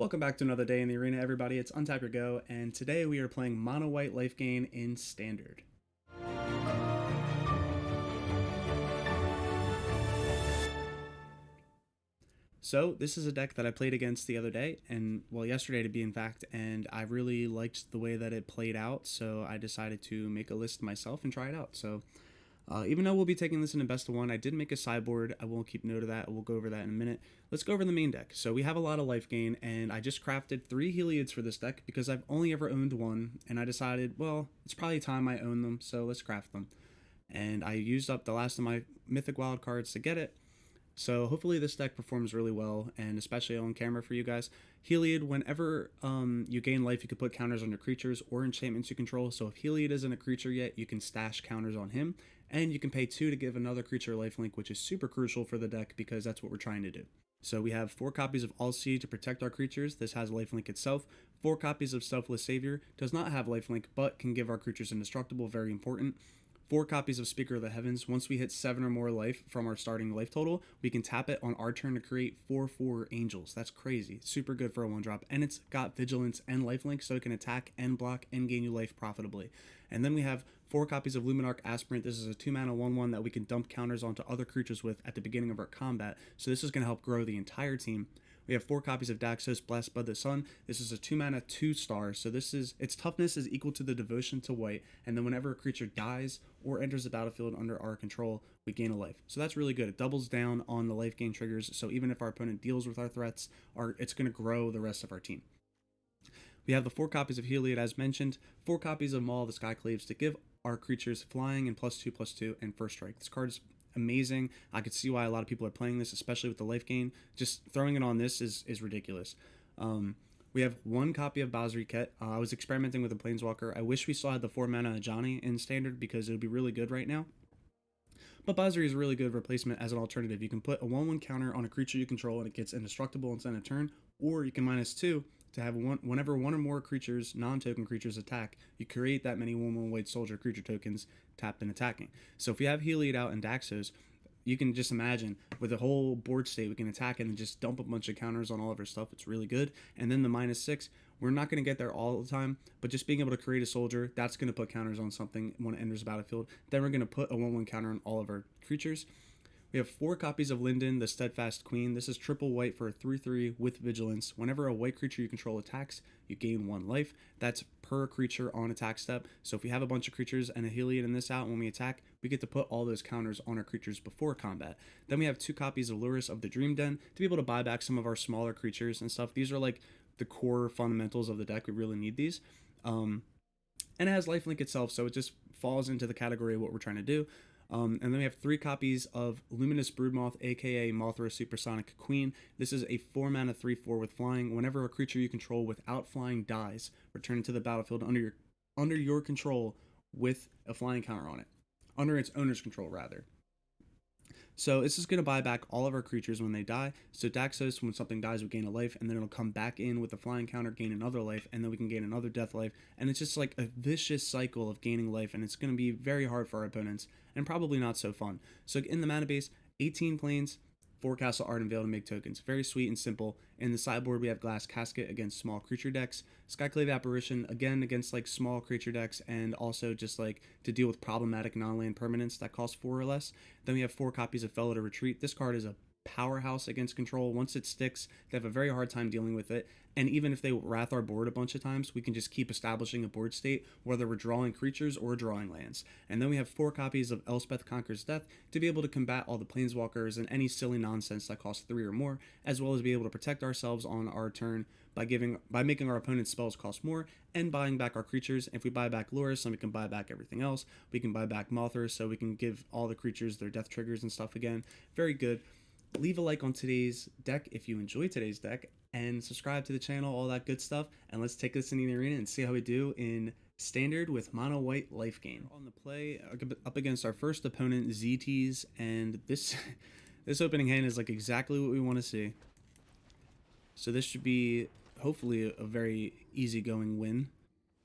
Welcome back to another day in the arena, everybody. It's Untap Your Go, and today we are playing Mono White Lifegain in Standard. So this is a deck that I played against the other day, and well, yesterday to be in fact, and I really liked the way that it played out, so I decided to make a list myself and try it out. So even though we'll be taking this in a best of one, I did make a sideboard. I won't keep note of that. We'll go over that in a minute. Let's go over the main deck. So we have a lot of life gain, and I just crafted 3 Heliads for this deck because I've only ever owned one, and I decided, well, it's probably time I own them, so let's craft them. And I used up the last of my Mythic Wild cards to get it. So hopefully this deck performs really well, and especially on camera for you guys. Heliod, whenever you gain life, you can put counters on your creatures or enchantments you control. So if Heliod isn't a creature yet, you can stash counters on him, and you can pay 2 to give another creature lifelink, which is super crucial for the deck because that's what we're trying to do. So we have 4 copies of All-See to protect our creatures. This has lifelink itself. 4 copies of Selfless Savior, does not have lifelink, but can give our creatures indestructible, very important. 4 copies of Speaker of the Heavens. Once we hit 7 or more life from our starting life total, we can tap it on our turn to create 4/4 angels. That's crazy. Super good for a 1-drop. And it's got vigilance and lifelink, so it can attack and block and gain you life profitably. And then we have 4 copies of Luminarch Aspirant. This is a 2-mana 1/1 that we can dump counters onto other creatures with at the beginning of our combat. So this is going to help grow the entire team. We have 4 copies of Daxos, Blessed by the Sun. This is a 2-mana 2-star, so its toughness is equal to the devotion to white, and then whenever a creature dies or enters the battlefield under our control, we gain a life. So that's really good. It doubles down on the life gain triggers, so even if our opponent deals with our threats, it's going to grow the rest of our team. We have the 4 copies of Heliod as mentioned, 4 copies of Maul of the Skyclaves to give our creatures flying and +2/+2 and first strike. This card is amazing. I could see why a lot of people are playing this, especially with the life gain. Just throwing it on this is ridiculous. We have 1 copy of Basri Ket. I was experimenting with a Planeswalker. I wish we still had the 4-mana Ajani in Standard because it would be really good right now. But Basri is a really good replacement as an alternative. You can put a 1/1 counter on a creature you control and it gets indestructible instead of turn, or you can -2 to have whenever 1 or more creatures, non-token creatures, attack, you create that many 1/1 white soldier creature tokens tapped and attacking. So if we have Heliod out and Daxos, you can just imagine with a whole board state, we can attack it and just dump a bunch of counters on all of our stuff. It's really good. And then the -6, we're not going to get there all the time, but just being able to create a soldier, that's going to put counters on something when it enters the battlefield. Then we're going to put a 1/1 counter on all of our creatures. We have 4 copies of Linden, the Steadfast Queen. This is triple white for a 3/3 with vigilance. Whenever a white creature you control attacks, you gain 1 life. That's per creature on attack step. So if we have a bunch of creatures and a Heliod in this out, when we attack, we get to put all those counters on our creatures before combat. Then we have 2 copies of Lurrus of the Dream Den to be able to buy back some of our smaller creatures and stuff. These are like the core fundamentals of the deck. We really need these. And it has lifelink itself, so it just falls into the category of what we're trying to do. And then we have 3 copies of Luminous Broodmoth, aka Mothra Supersonic Queen. This is a 4-mana 3/4 with flying. Whenever a creature you control without flying dies, return it to the battlefield under your control with a flying counter on it. Under its owner's control, rather. So this is going to buy back all of our creatures when they die. So Daxos, when something dies, we gain a life, and then it'll come back in with a flying counter, gain another life, and then we can gain another death life. And it's just like a vicious cycle of gaining life, and it's going to be very hard for our opponents, and probably not so fun. So in the mana base, 18 planes, 4 Castle Ardenvale to make tokens. Very sweet and simple. In the sideboard, we have Glass Casket against small creature decks. Skyclave Apparition, again, against like small creature decks, and also just like to deal with problematic non-land permanents that cost 4 or less. Then we have 4 copies of Fellow to Retreat. This card is a powerhouse against control. Once it sticks, they have a very hard time dealing with it. And even if they wrath our board a bunch of times, we can just keep establishing a board state, whether we're drawing creatures or drawing lands. And then we have 4 copies of Elspeth Conquers Death to be able to combat all the planeswalkers and any silly nonsense that costs 3 or more, as well as be able to protect ourselves on our turn by making our opponent's spells cost more and buying back our creatures. If we buy back Lurrus, then we can buy back everything else. We can buy back Mothra, so we can give all the creatures their death triggers and stuff again. Very good. Leave a like on today's deck if you enjoy today's deck, and subscribe to the channel, all that good stuff. And let's take this into the arena and see how we do in Standard with Mono White Life Gain. On the play, up against our first opponent, ZTs, and this opening hand is like exactly what we want to see. So this should be hopefully a very easygoing win,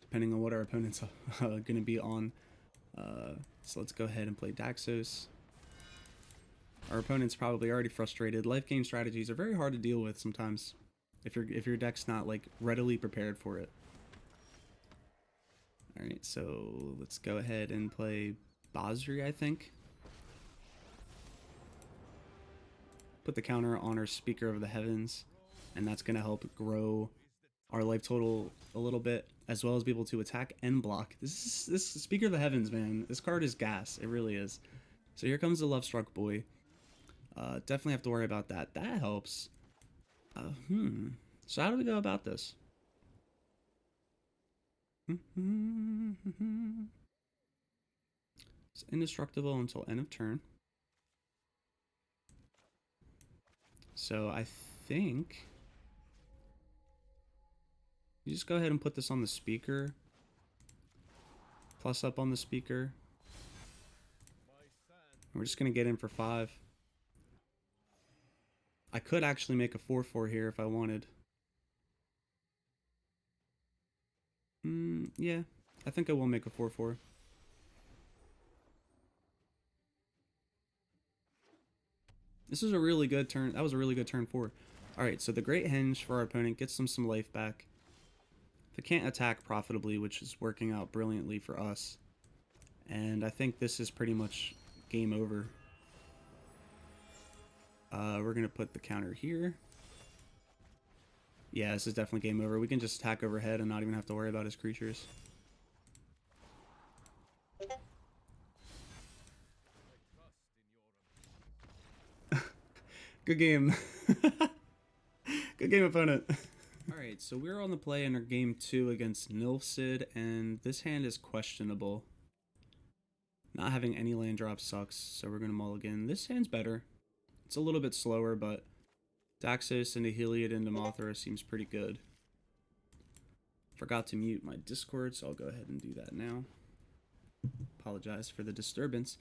depending on what our opponent's going to be on. So let's go ahead and play Daxos. Our opponent's probably already frustrated. Life game strategies are very hard to deal with sometimes. if your deck's not like readily prepared for it. All right, so let's go ahead and play Basri, I think. Put the counter on our Speaker of the Heavens, and that's gonna help grow our life total a little bit, as well as be able to attack and block. This Speaker of the Heavens, man. This card is gas. It really is. So here comes the Love Struck Boy. Definitely have to worry about that. That helps. So how do we go about this? It's indestructible until end of turn. So I think you just go ahead and put this on the Speaker. Plus up on the Speaker. We're just going to get in for 5. I could actually make a 4/4 here if I wanted. Yeah, I think I will make a 4/4. This is a really good turn. That was a really good turn 4. Alright, so the Great Henge for our opponent gets them some life back. They can't attack profitably, which is working out brilliantly for us. And I think this is pretty much game over. We're going to put the counter here. Yeah, this is definitely game over. We can just attack overhead and not even have to worry about his creatures. Good game. Good game, opponent. Alright, so we're on the play in our game 2 against Nilfsid, and this hand is questionable. Not having any land drops sucks, so we're going to mulligan. This hand's better. It's a little bit slower, but Daxos into Heliod into Mothra seems pretty good. Forgot to mute my Discord, so I'll go ahead and do that now. Apologize for the disturbance.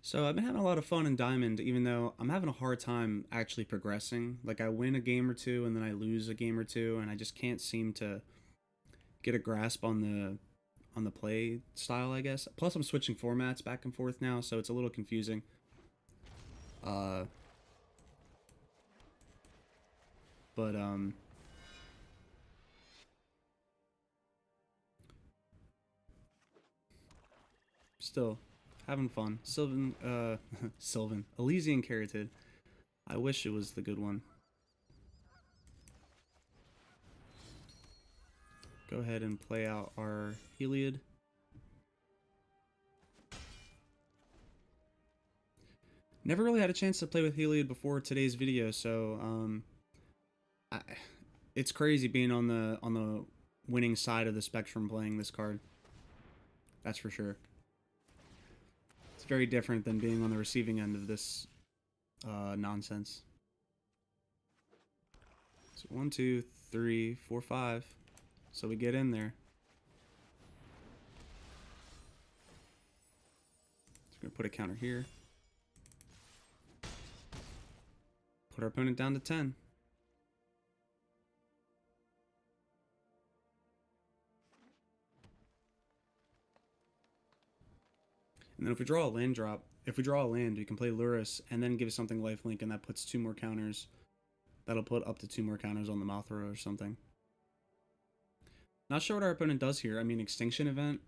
So I've been having a lot of fun in Diamond, even though I'm having a hard time actually progressing. Like, I win a game or two, and then I lose a game or two, and I just can't seem to get a grasp on the play style, I guess. Plus, I'm switching formats back and forth now, so it's a little confusing. Still having fun. Sylvan, Sylvan, Elysian Caryatid. I wish it was the good one. Go ahead and play out our Heliod. Never really had a chance to play with Heliod before today's video, so it's crazy being on the winning side of the spectrum playing this card. That's for sure. It's very different than being on the receiving end of this nonsense. So 1, 2, 3, 4, 5. So we get in there. Just gonna put a counter here. Put our opponent down to 10. And then if we draw a land drop, if we draw a land, we can play Lurrus and then give something lifelink, and that puts 2 more counters. That'll put up to 2 more counters on the Mothra or something. Not sure what our opponent does here. I mean, Extinction Event,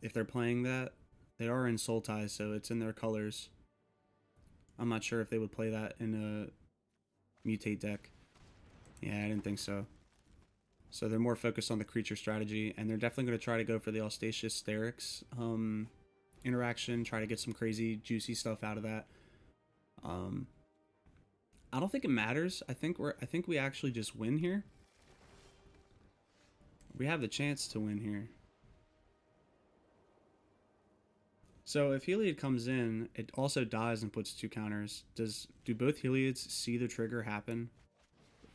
if they're playing that, they are in Soul Tie, so it's in their colors. I'm not sure if they would play that in a Mutate deck. Yeah, I didn't think so. So they're more focused on the creature strategy, and they're definitely going to try to go for the Austacious Sterix interaction, try to get some crazy, juicy stuff out of that. I don't think it matters. I think we actually just win here. We have the chance to win here. So if Heliod comes in, it also dies and puts 2 counters. Do both Heliods see the trigger happen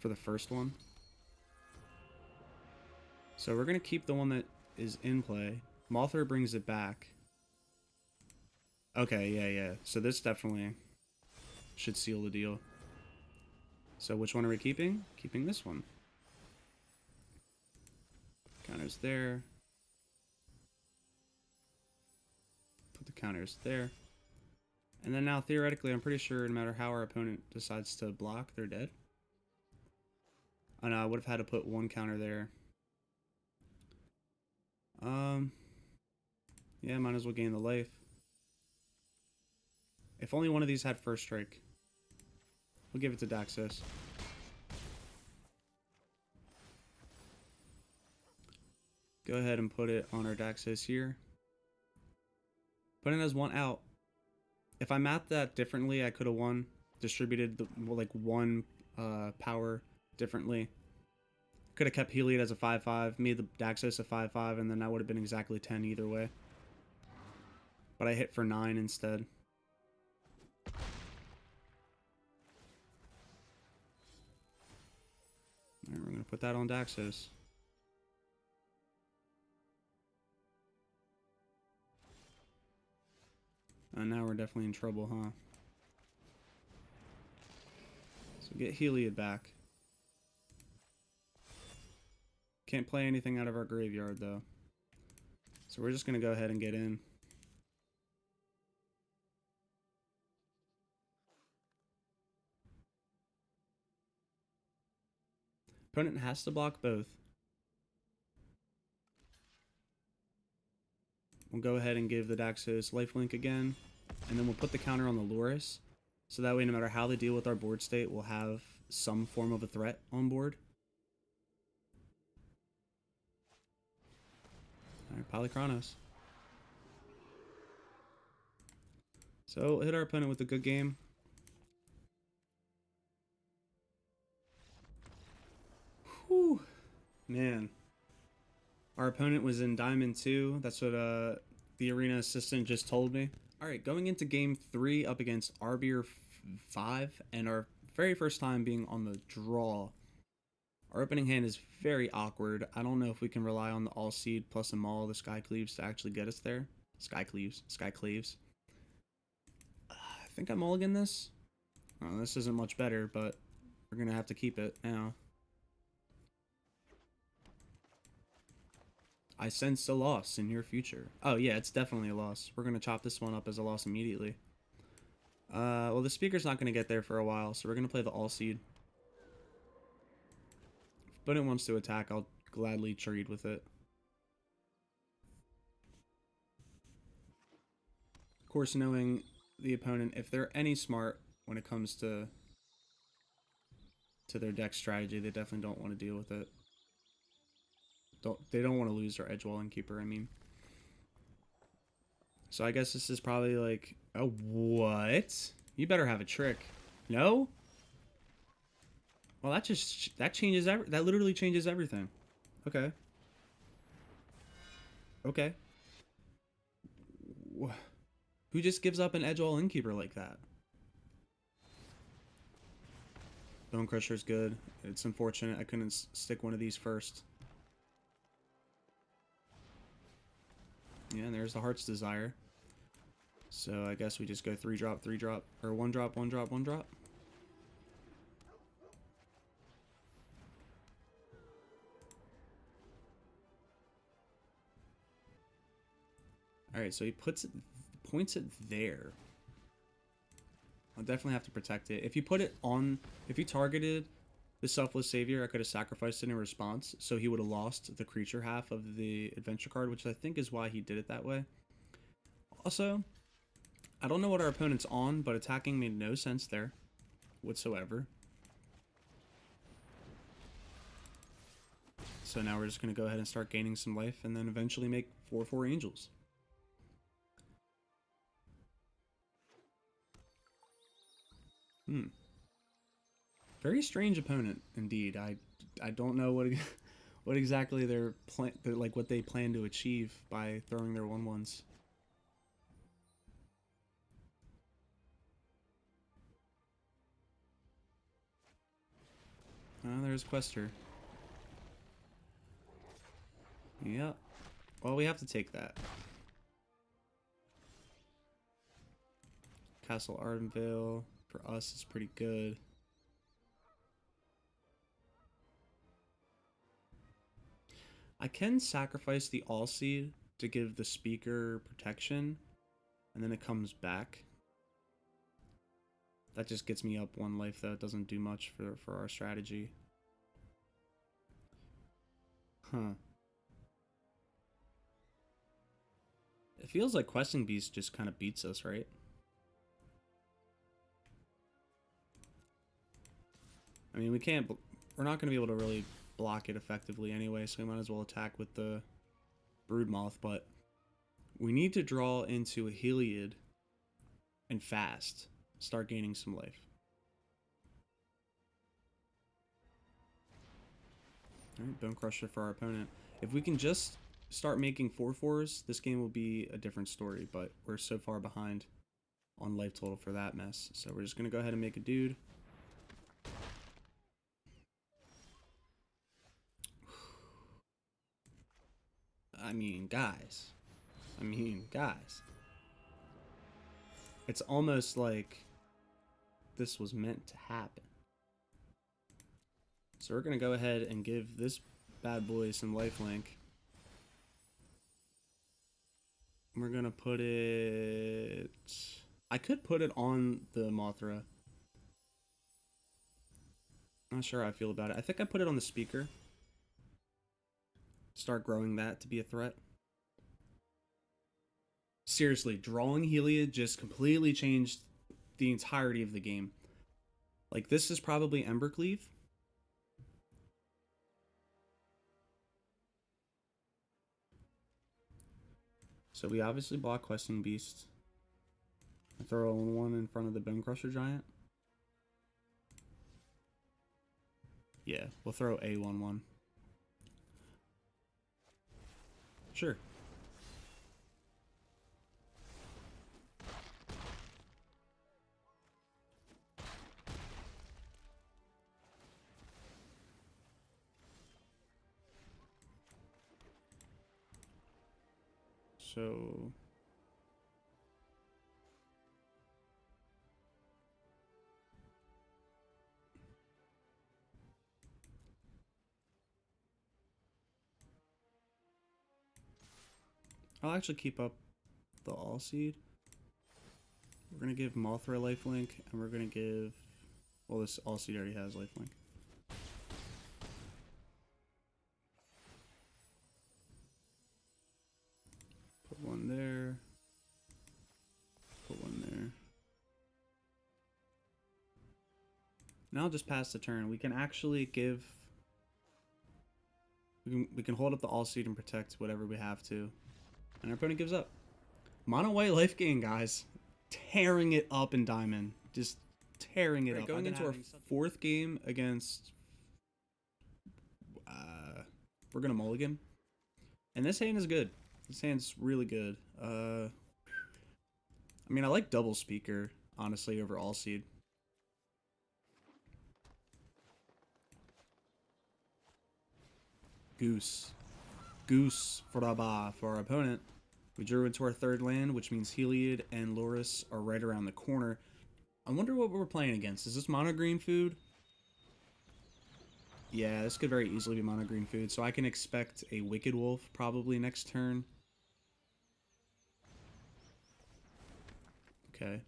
for the first one? So we're going to keep the one that is in play. Mothra brings it back. Okay, yeah. So this definitely should seal the deal. So which one are we keeping? Keeping this one. Counters there. Put the counters there. And then now, theoretically, I'm pretty sure no matter how our opponent decides to block, they're dead. I know I would have had to put one counter there. Yeah, might as well gain the life. If only one of these had first strike. We'll give it to Daxos. Go ahead and put it on our Daxos here. Put it as one out. If I mapped that differently, I could have won. Distributed the like one power differently. Could have kept Heliod as a 5/5, made the Daxos a 5/5, and then that would have been exactly 10 either way. But I hit for 9 instead. Alright, we're going to put that on Daxos. And now we're definitely in trouble, huh? So get Heliod back. Can't play anything out of our graveyard, though. So we're just going to go ahead and get in. Opponent has to block both. We'll go ahead and give the Daxos lifelink again. And then we'll put the counter on the Loris. So that way, no matter how they deal with our board state, we'll have some form of a threat on board. Alright, Polychronos. So, hit our opponent with a good game. Whew. Man. Our opponent was in Diamond 2. That's what the arena assistant just told me. Alright, going into game 3 up against Arbier 5, and our very first time being on the draw. Our opening hand is very awkward. I don't know if we can rely on the all seed plus a Maul, the Sky Cleaves to actually get us there. Sky Cleaves. I think I mulligan this. Oh, this isn't much better, but we're going to have to keep it now. I sense a loss in your future. Oh, yeah, it's definitely a loss. We're going to chop this one up as a loss immediately. Well, the speaker's not going to get there for a while, so we're going to play the all seed. If opponent wants to attack, I'll gladly trade with it. Of course, knowing the opponent, if they're any smart when it comes to their deck strategy, they definitely don't want to deal with it. They don't want to lose their Edgewalling Keeper, I mean. So I guess this is probably like, oh, what? You better have a trick. No? Well, that changes that literally changes everything. Okay. Okay. Who just gives up an Edgewall Innkeeper like that? Bone Crusher's good. It's unfortunate I couldn't stick one of these first. Yeah, and there's the Heart's Desire. So I guess we just go 3-drop, 3-drop, or 1-drop, 1-drop, 1-drop. Alright, so he points it there. I'll definitely have to protect it. If you put it on, if you targeted the Selfless Savior, I could have sacrificed it in response, so he would have lost the creature half of the adventure card, which I think is why he did it that way. Also, I don't know what our opponent's on, but attacking made no sense there whatsoever. So now we're just going to go ahead and start gaining some life, and then eventually make 4/4 Angels. Very strange opponent, indeed. I don't know what exactly what they plan to achieve by throwing their 1/1s. Oh, there's Quester. Yep. Well, we have to take that. Castle Ardenvale for us is pretty good. I can sacrifice the All Seed to give the speaker protection, and then it comes back. That just gets me up 1 life, though. It doesn't do much for our strategy. Huh. It feels like Questing Beast just kind of beats us, right? I mean, we're not going to be able to really block it effectively anyway, so we might as well attack with the Broodmoth, but we need to draw into a Heliod and fast. Start gaining some life. Alright, Bone Crusher for our opponent. If we can just start making 4/4s, this game will be a different story, but we're so far behind on life total for that mess. So we're just going to go ahead and make a dude. I mean, guys. It's almost like this was meant to happen. So we're going to go ahead and give this bad boy some lifelink. We're going to put it... I could put it on the Mothra. Not sure how I feel about it. I think I put it on the speaker. Start growing that to be a threat. Seriously, drawing Heliod just completely changed the entirety of the game. Like, this is probably Embercleave. So we obviously block Questing Beast. I throw one in front of the Bone Crusher Giant. Yeah, we'll throw a 1/1. Sure. So I'll actually keep up the All Seed. We're gonna give Mothra lifelink, and we're gonna give, well, this All Seed already has lifelink. Put one there. Put one there. Now I'll just pass the turn. We can actually give... We can hold up the All Seed and protect whatever we have to. And our opponent gives up. Mono white Lifegain, guys. Tearing it up in Diamond. Just tearing it up. Going into our fourth game against... we're going to mulligan. And this hand is good. This hand's really good. I mean, I like double speaker, honestly, over All Seed. Goose. Goose for our opponent. We drew into our third land, which means Heliod and Loris are right around the corner. I wonder what we're playing against. Is this mono green food? Yeah, this could very easily be mono green food, so I can expect a Wicked Wolf probably next turn. Okay.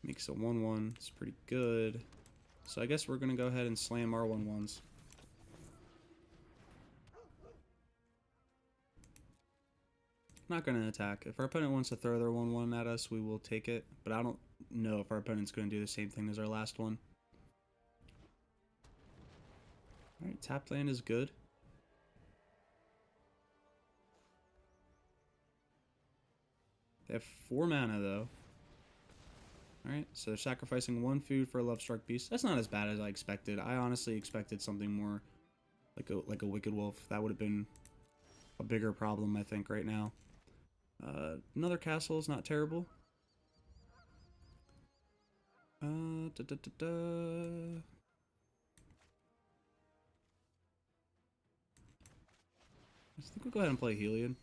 Makes a 1/1. It's pretty good. So I guess we're going to go ahead and slam our 1/1s. Not going to attack. If our opponent wants to throw their 1/1 at us, we will take it. But I don't know if our opponent's going to do the same thing as our last one. Alright, tapped land is good. They have 4 mana, though. Alright, so they're sacrificing 1 food for a Lovestruck Beast. That's not as bad as I expected. I honestly expected something more like a Wicked Wolf. That would have been a bigger problem, I think, right now. Another castle is not terrible. I think we'll go ahead and play Heliod.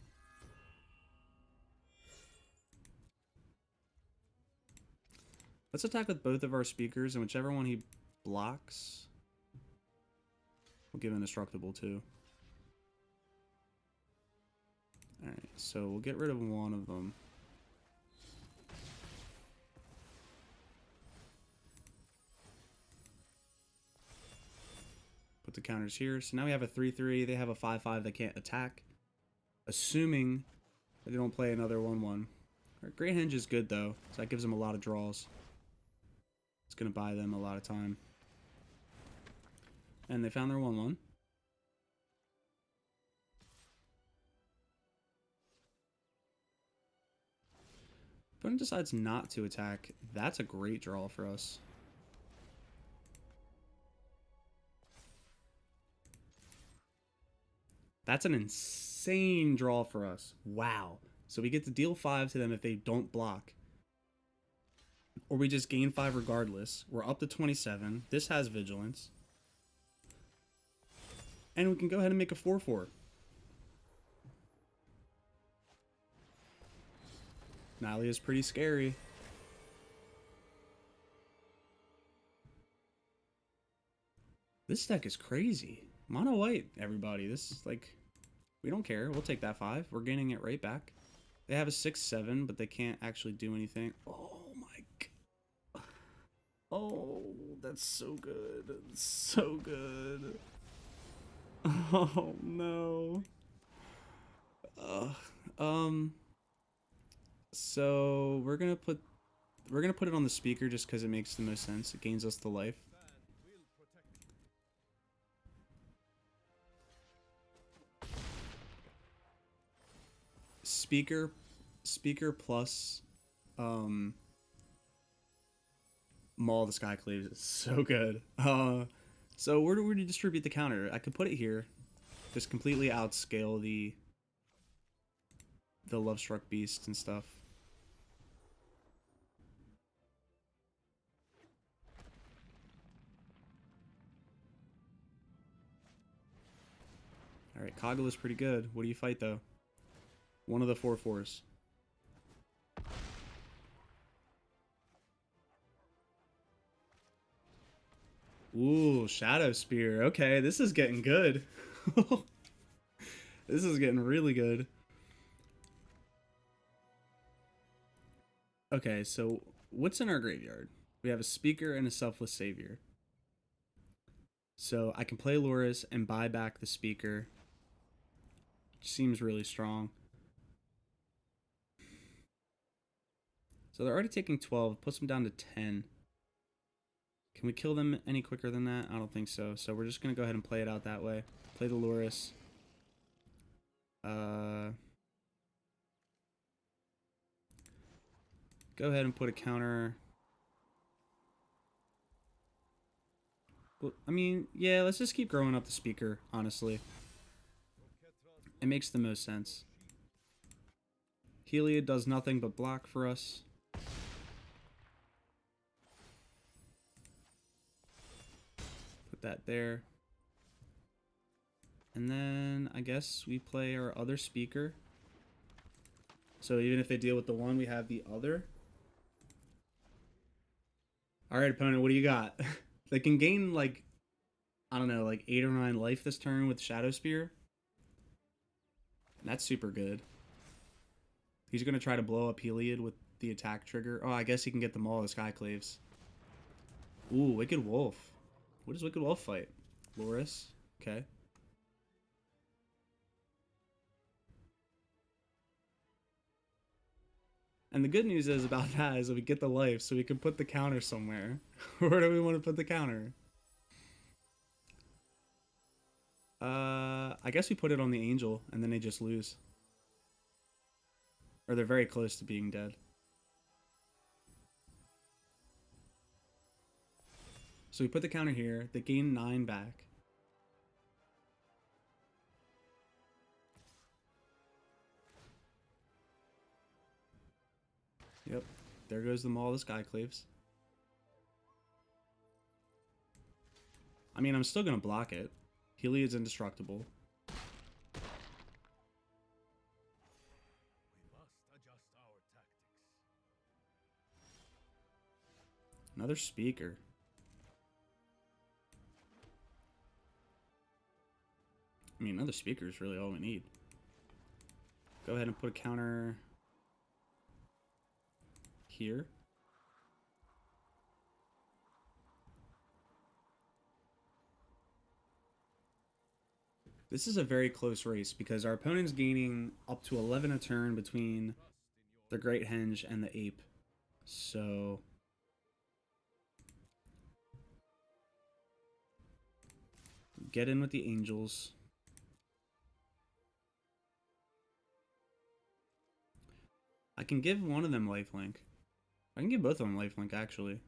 Let's attack with both of our speakers, and whichever one he blocks, we'll give indestructible too. Alright, so we'll get rid of one of them. Put the counters here. So now we have a 3-3. They have a 5-5 that can't attack. Assuming that they don't play another 1-1. Great Henge is good, though. So that gives them a lot of draws. It's going to buy them a lot of time. And they found their 1-1. Opponent decides not to attack. That's a great draw for us. That's an insane draw for us. Wow. So we get to deal 5 to them if they don't block. Or we just gain 5 regardless. We're up to 27. This has vigilance. And we can go ahead and make a 4-4. Natalia is pretty scary. This deck is crazy. Mono white, everybody. This is like, we don't care. We'll take that 5. We're gaining it right back. They have a 6-7, but they can't actually do anything. Oh my god. Oh, that's so good. So good. Oh no. So we're gonna put it on the speaker just because it makes the most sense. It gains us the life. Speaker plus Maul of the Skyclaves is so good. So where do we distribute the counter? I could put it here. Just completely outscale the Lovestruck Beast and stuff. Alright, Koggle is pretty good. What do you fight though? One of the 4/4s. Ooh, Shadow Spear. Okay, this is getting good. This is getting really good. Okay, so what's in our graveyard? We have a Speaker and a Selfless Savior. So I can play Loris and buy back the Speaker. Which seems really strong. So they're already taking 12. Puts them down to 10. Can we kill them any quicker than that? I don't think so. So we're just going to go ahead and play it out that way. Play the Loris. Go ahead and put a counter. Well, I mean, yeah, let's just keep growing up the Speaker, honestly. It makes the most sense. Heliod does nothing but block for us. Put that there. And then I guess we play our other Speaker. So even if they deal with the one, we have the other. Alright, opponent, what do you got? They can gain, like, I don't know, like 8 or 9 life this turn with Shadow Spear. That's super good. He's going to try to blow up Heliod with the attack trigger. Oh, I guess he can get them all as Skyclaves. Ooh, Wicked Wolf. What does Wicked Wolf fight? Loris. Okay. And the good news is about that is that we get the life, so we can put the counter somewhere. Where do we want to put the counter? I guess we put it on the Angel, and then they just lose. Or they're very close to being dead. So we put the counter here. They gain 9 back. Yep. There goes the Maul of the Skyclaves. I mean, I'm still going to block it. Heliod's indestructible. Another Speaker. I mean, another Speaker is really all we need. Go ahead and put a counter here. This is a very close race because our opponent's gaining up to 11 a turn between the Great Henge and the Ape. So get in with the Angels. I can give one of them lifelink. I can give both of them lifelink, actually.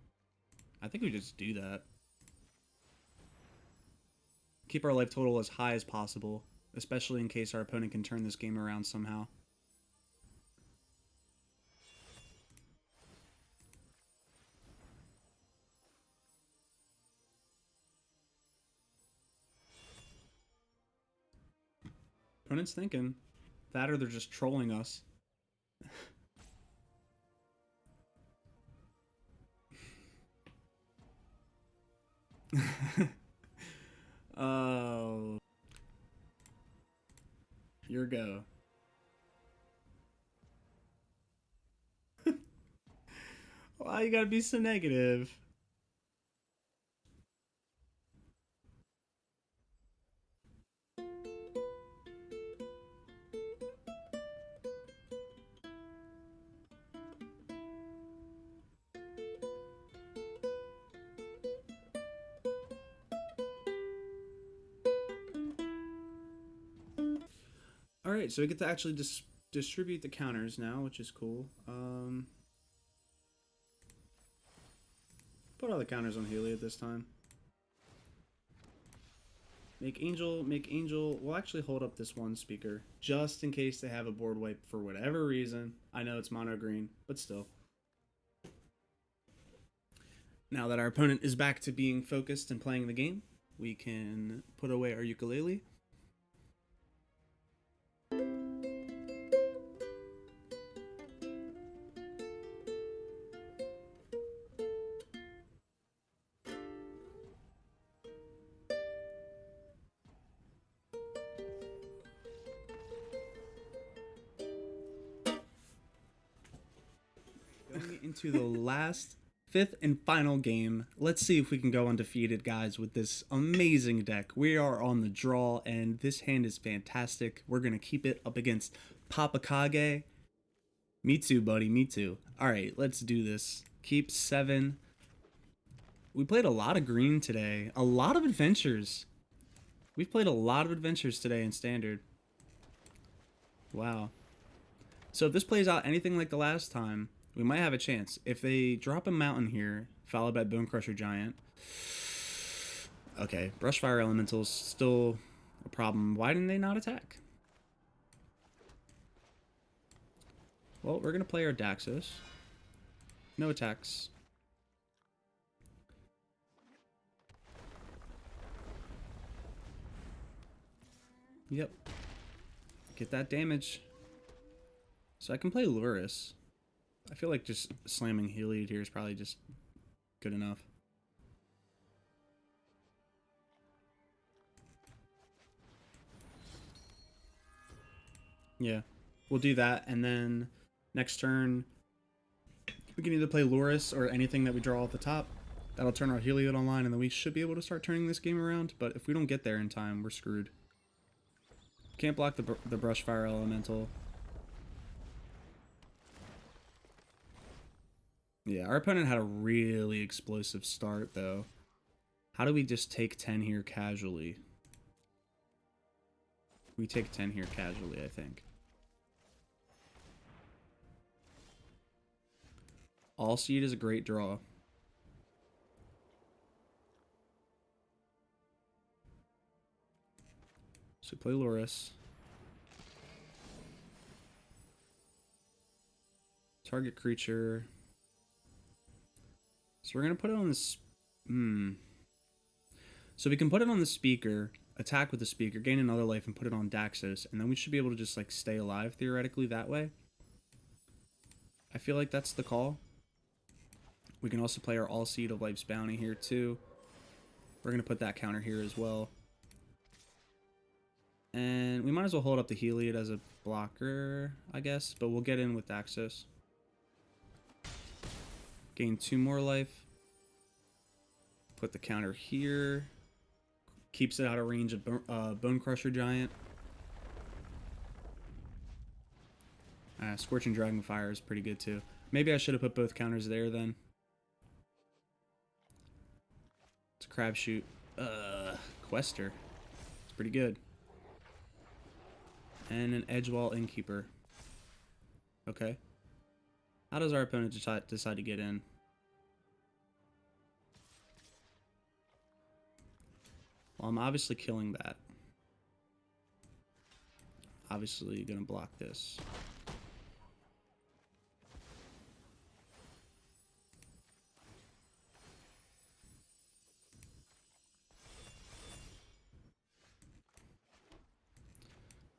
I think we just do that. Keep our life total as high as possible, especially in case our opponent can turn this game around somehow. Opponent's thinking. That or they're just trolling us. Oh. Your go. Why you gotta be so negative? Alright, so we get to actually distribute the counters now, which is cool. Put all the counters on Heliod this time. Make Angel. We'll actually hold up this one speaker, just in case they have a board wipe for whatever reason. I know it's mono green, but still. Now that our opponent is back to being focused and playing the game, we can put away our ukulele. Going into the last, fifth and final game. Let's see if we can go undefeated, guys, with this amazing deck. We are on the draw, and this hand is fantastic. We're going to keep it up against Papakage. Me too, buddy. Me too. All right, let's do this. Keep 7. We played a lot of green today. A lot of adventures. We've played a lot of adventures today in Standard. Wow. So if this plays out anything like the last time, we might have a chance. If they drop a mountain here, followed by Bone Crusher Giant. Okay, Brushfire Elemental's still a problem. Why didn't they not attack? Well, we're going to play our Daxos. No attacks. Yep. Get that damage. So I can play Luris. I feel like just slamming Heliod here is probably just good enough. Yeah, we'll do that, and then next turn we can either play Luris or anything that we draw off the top. That'll turn our Heliod online, and then we should be able to start turning this game around, but if we don't get there in time, we're screwed. Can't block the Brushfire Elemental. Yeah, our opponent had a really explosive start, though. How do we just take 10 here casually? We take 10 here casually, I think. All Seed is a great draw. So play Luris. Target creature. So we're going to put it on this... So we can put it on the speaker, attack with the speaker, gain another life, and put it on Daxos. And then we should be able to just, like, stay alive, theoretically, that way. I feel like that's the call. We can also play our All Seed of Life's Bounty here, too. We're going to put that counter here as well. And we might as well hold up the Heliod as a blocker, I guess. But we'll get in with Daxos. Gain 2 more life. Put the counter here. keeps it out of range of Bone Crusher Giant. Scorching Dragonfire is pretty good too. Maybe I should have put both counters there then. It's a crapshoot. Quester. It's pretty good. And an Edgewall Innkeeper. Okay. How does our opponent decide to get in? Well, I'm obviously killing that. Obviously gonna block this.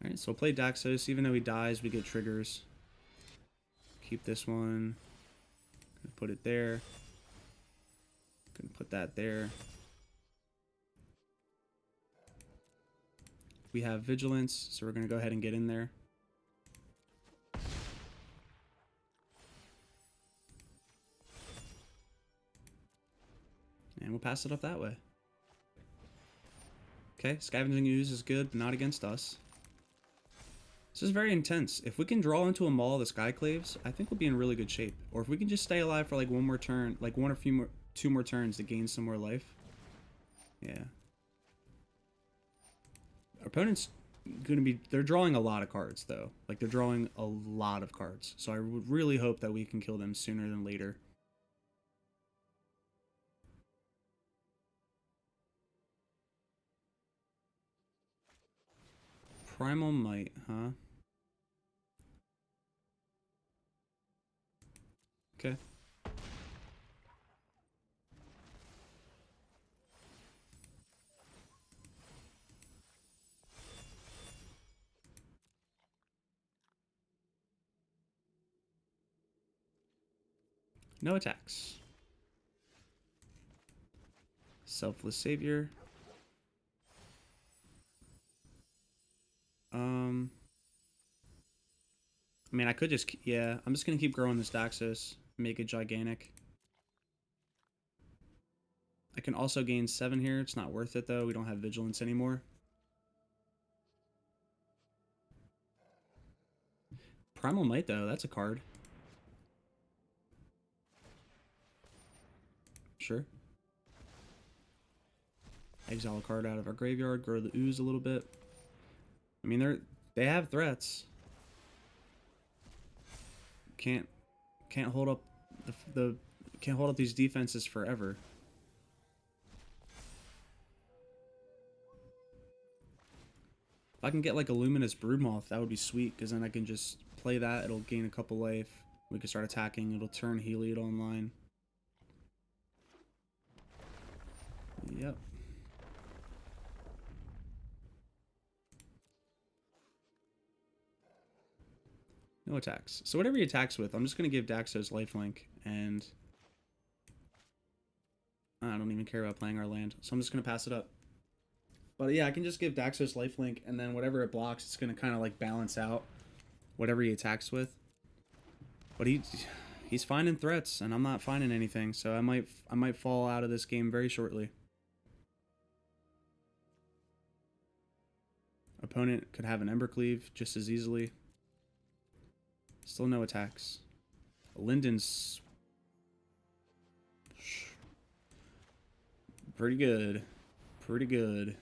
Alright, so we'll play Daxos. Even though he dies, we get triggers. Keep this one. Gonna put it there. Gonna put that there. We have Vigilance, so we're gonna go ahead and get in there. And we'll pass it up that way. Okay, Scavenging Ooze is good, but not against us. This is very intense. If we can draw into a Maul of the Skyclaves, I think we'll be in really good shape. Or if we can just stay alive for like one more turn, like two more turns to gain some more life. Yeah. Our opponent's gonna be, they're drawing a lot of cards though. Like they're drawing a lot of cards. So I would really hope that we can kill them sooner than later. Primal Might, huh? Okay. No attacks. Selfless Savior. I mean, I could just, yeah, I'm just going to keep growing this Daxos, make it gigantic. I can also gain 7 here. It's not worth it, though. We don't have Vigilance anymore. Primal Might, though, that's a card. Sure. Exile a card out of our graveyard, grow the ooze a little bit. I mean, they have threats. Can't hold up can't hold up these defenses forever. If I can get like a Luminous Broodmoth, that would be sweet, because then I can just play that. It'll gain a couple life. We can start attacking. It'll turn Heliod online. Yep. No attacks. So whatever he attacks with, I'm just going to give Daxos lifelink, and I don't even care about playing our land, so I'm just going to pass it up. But yeah, I can just give Daxos lifelink, and then whatever it blocks, it's going to kind of like balance out whatever he attacks with. But he's finding threats, and I'm not finding anything, so I might fall out of this game very shortly. Opponent could have an Embercleave just as easily. Still no attacks. Linden's pretty good. Pretty good.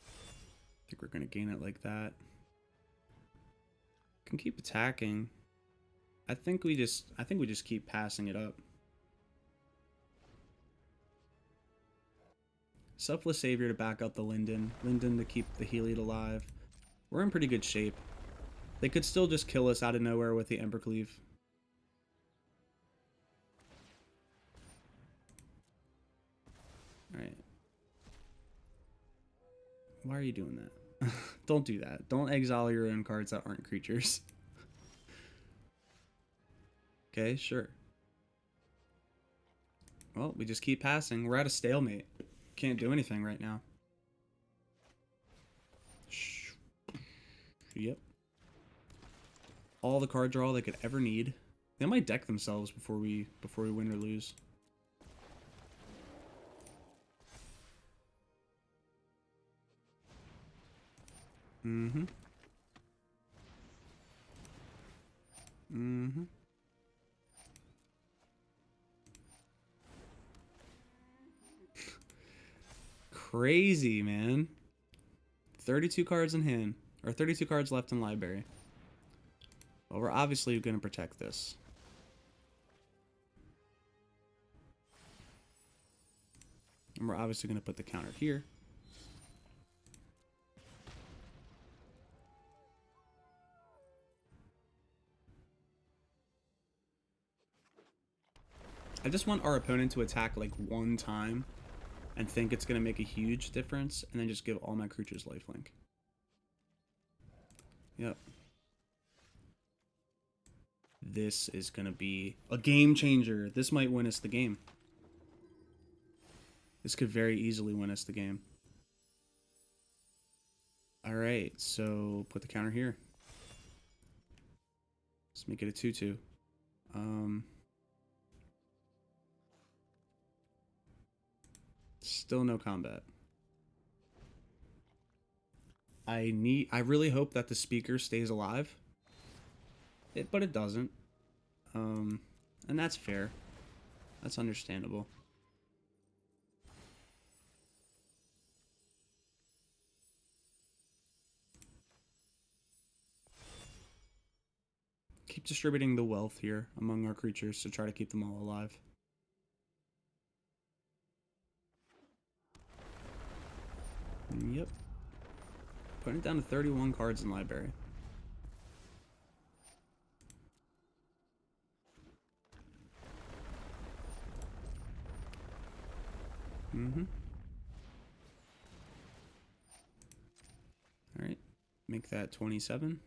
I think we're gonna gain it like that. Can keep attacking. I think we just keep passing it up. Selfless Savior to back up the Linden. Linden to keep the Heliod alive. We're in pretty good shape. They could still just kill us out of nowhere with the Embercleave. Alright. Why are you doing that? Don't do that. Don't exile your own cards that aren't creatures. Okay, sure. Well, we just keep passing. We're at a stalemate. Can't do anything right now. Yep. All the card draw they could ever need. They might deck themselves before we win or lose. Mm-hmm. Mm-hmm. Crazy, man. 32 cards in hand. Or 32 cards left in library. Well, we're obviously going to protect this. And we're obviously going to put the counter here. I just want our opponent to attack like one time and think it's going to make a huge difference, and then just give all my creatures lifelink. Yep. This is going to be a game changer. This might win us the game. This could very easily win us the game. Alright, so put the counter here. Let's make it a 2-2. Still no combat. I really hope that the speaker stays alive. But it doesn't. And that's fair. That's understandable. Keep distributing the wealth here among our creatures to try to keep them all alive. Yep. Putting it down to 31 cards in library. Mm-hmm. Alright. Make that 27.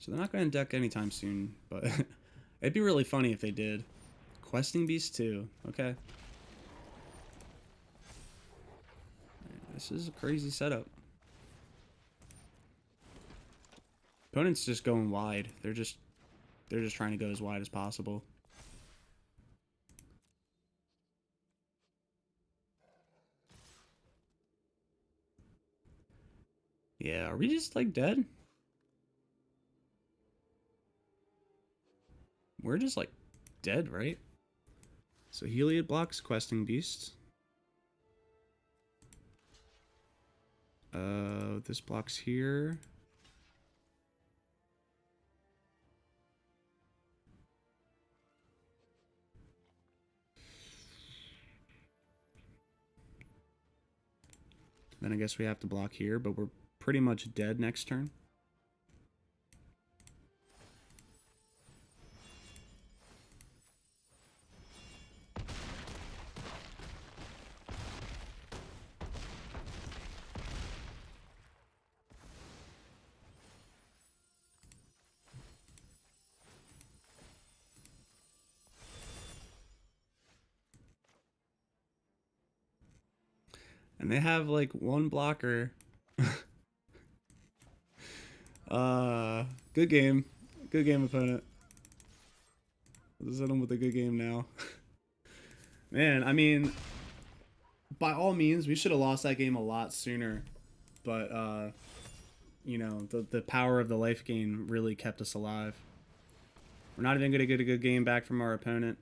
So they're not going to deck anytime soon, but it'd be really funny if they did. Questing Beast 2. Okay. This is a crazy setup. Opponent's just going wide. They're just trying to go as wide as possible. Yeah, are we just like dead? We're just like dead, right? So Heliod blocks Questing Beast. This blocks here. Then I guess we have to block here, but we're pretty much dead next turn. And they have like one blocker. Good game. Good game, opponent. Let's hit him with a good game now. Man, I mean, by all means, we should have lost that game a lot sooner. But, you know, the power of the Lifegain really kept us alive. We're not even going to get a good game back from our opponent.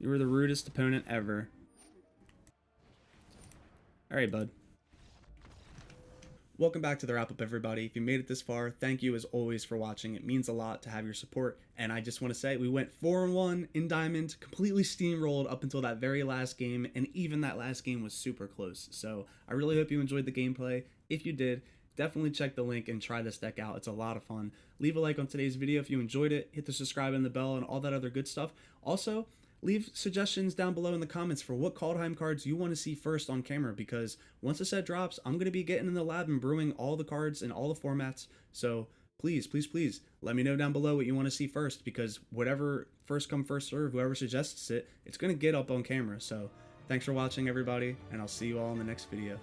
You were the rudest opponent ever. Alright, bud. Welcome back to the wrap-up, everybody. If you made it this far, thank you as always for watching. It means a lot to have your support. And I just want to say, we went 4-1 in Diamond, completely steamrolled up until that very last game, and even that last game was super close. So I really hope you enjoyed the gameplay. If you did, definitely check the link and try this deck out. It's a lot of fun. Leave a like on today's video if you enjoyed it. Hit the subscribe and the bell and all that other good stuff. Also, leave suggestions down below in the comments for what Kaldheim cards you want to see first on camera, because once the set drops, I'm going to be getting in the lab and brewing all the cards in all the formats. So please, please, please let me know down below what you want to see first, because whatever first come, first serve, whoever suggests it, it's going to get up on camera. So thanks for watching, everybody, and I'll see you all in the next video.